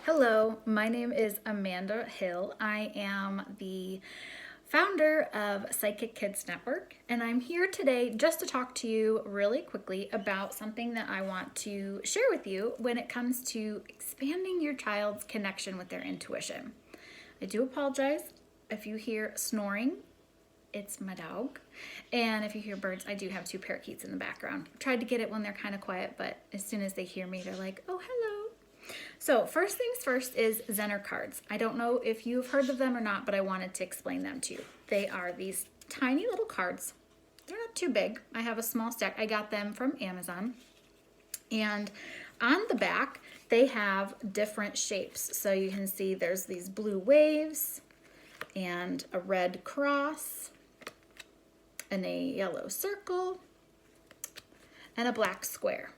Hello, my name is Amanda Hill. I am the founder of Psychic Kids Network, and I'm here today just to talk to you really quickly about something that I want to share with you when it comes to expanding your child's connection with their intuition. I do apologize if you hear snoring. It's my dog. And if you hear birds, I do have two parakeets in the background. I tried to get it when they're kind of quiet, but as soon as they hear me, they're like, oh, hello. So first things first is Zener cards. I don't know if you've heard of them or not, but I wanted to explain them to you. They are these tiny little cards. They're not too big. I have a small stack. I got them from Amazon. And on the back, they have different shapes. So you can see there's these blue waves and a red cross and a yellow circle and a black square.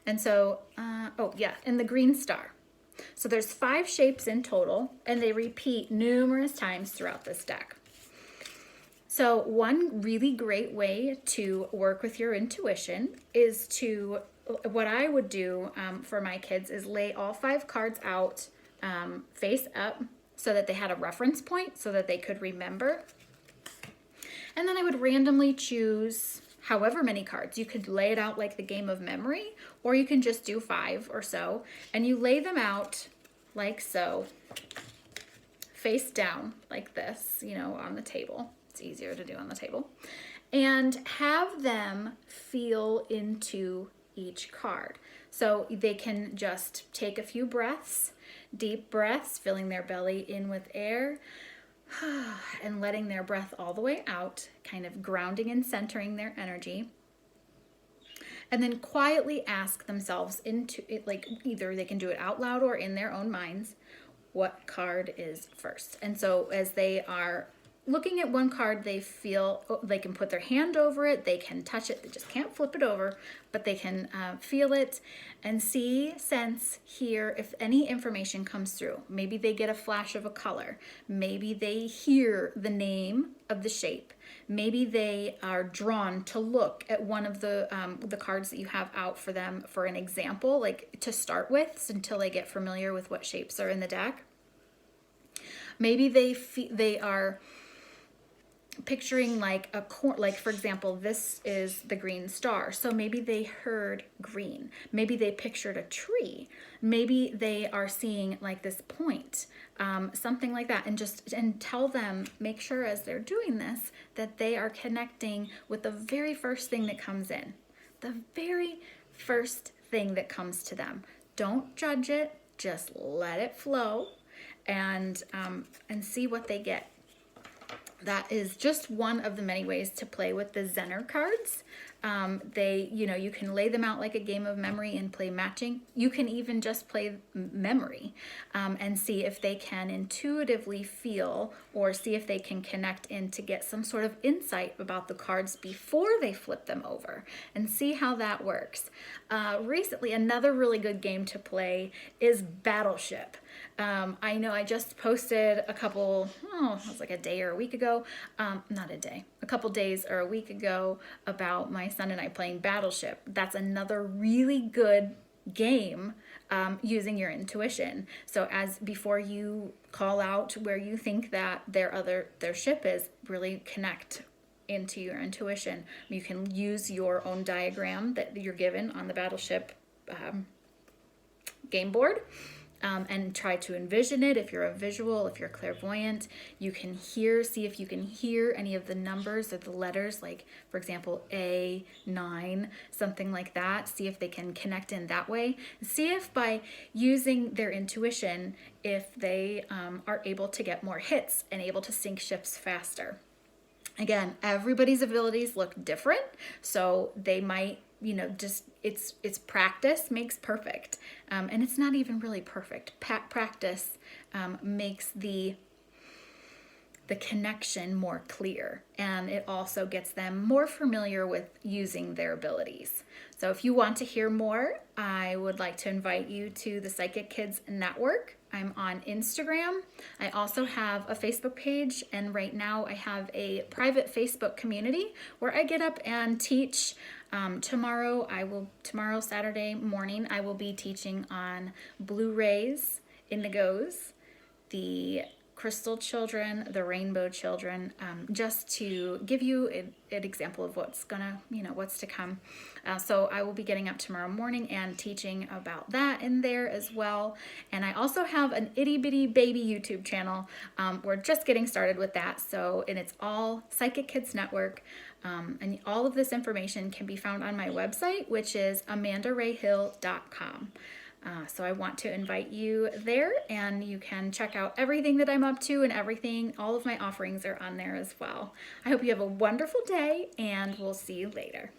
And so, and the green star. So there's 5 shapes in total, and they repeat numerous times throughout this deck. So one really great way to work with your intuition is what I would do for my kids is lay all 5 cards out face up so that they had a reference point so that they could remember. And then I would randomly choose however many cards. You could lay it out like the game of memory, or you can just do 5 or so, and you lay them out like so, face down like this, on the table. It's easier to do on the table. And have them feel into each card. So they can just take a few breaths, deep breaths, filling their belly in with air, and letting their breath all the way out, kind of grounding and centering their energy. And then quietly ask themselves into it, like either they can do it out loud or in their own minds, what card is first. And so as they are looking at one card, they feel they can put their hand over it, they can touch it, they just can't flip it over, but they can feel it and see, sense, hear if any information comes through. Maybe they get a flash of a color. Maybe they hear the name of the shape. Maybe they are drawn to look at one of the cards that you have out for them for an example, like to start with, until they get familiar with what shapes are in the deck. Maybe they are picturing like for example, this is the green star. So maybe they heard green. Maybe they pictured a tree. Maybe they are seeing like this point, something like that. And tell them, make sure as they're doing this, that they are connecting with the very first thing that comes in. The very first thing that comes to them. Don't judge it. Just let it flow and see what they get. That is just one of the many ways to play with the Zener cards. You can lay them out like a game of memory and play matching. You can even just play memory and see if they can intuitively feel or see if they can connect in to get some sort of insight about the cards before they flip them over and see how that works. Recently, another really good game to play is Battleship. I know I just posted it was like a day or a week ago, a couple days or a week ago about my son and I playing Battleship. That's another really good game using your intuition. So before you call out where you think that their ship is, really connect into your intuition. You can use your own diagram that you're given on the Battleship game board. And try to envision it. If you're if you're clairvoyant, you can see if you can hear any of the numbers or the letters, like for example, A, 9, something like that. See if they can connect in that way. See if by using their intuition, if they are able to get more hits and able to sink ships faster. Again, everybody's abilities look different, so they might, it's practice makes perfect, and it's not even really perfect. Practice makes the connection more clear, and it also gets them more familiar with using their abilities. So if you want to hear more, I would like to invite you to the Psychic Kids Network. I'm on Instagram. I also have a Facebook page, and right now I have a private Facebook community where I get up and teach. Tomorrow, Saturday morning, I will be teaching on blue rays indigos, the crystal children, the rainbow children, just to give you an example of what's to come. So I will be getting up tomorrow morning and teaching about that in there as well. And I also have an itty bitty baby YouTube channel. We're just getting started with that. And it's all Psychic Kids Network. And all of this information can be found on my website, which is amandarayhill.com. So I want to invite you there, and you can check out everything that I'm up to, and all of my offerings are on there as well. I hope you have a wonderful day, and we'll see you later.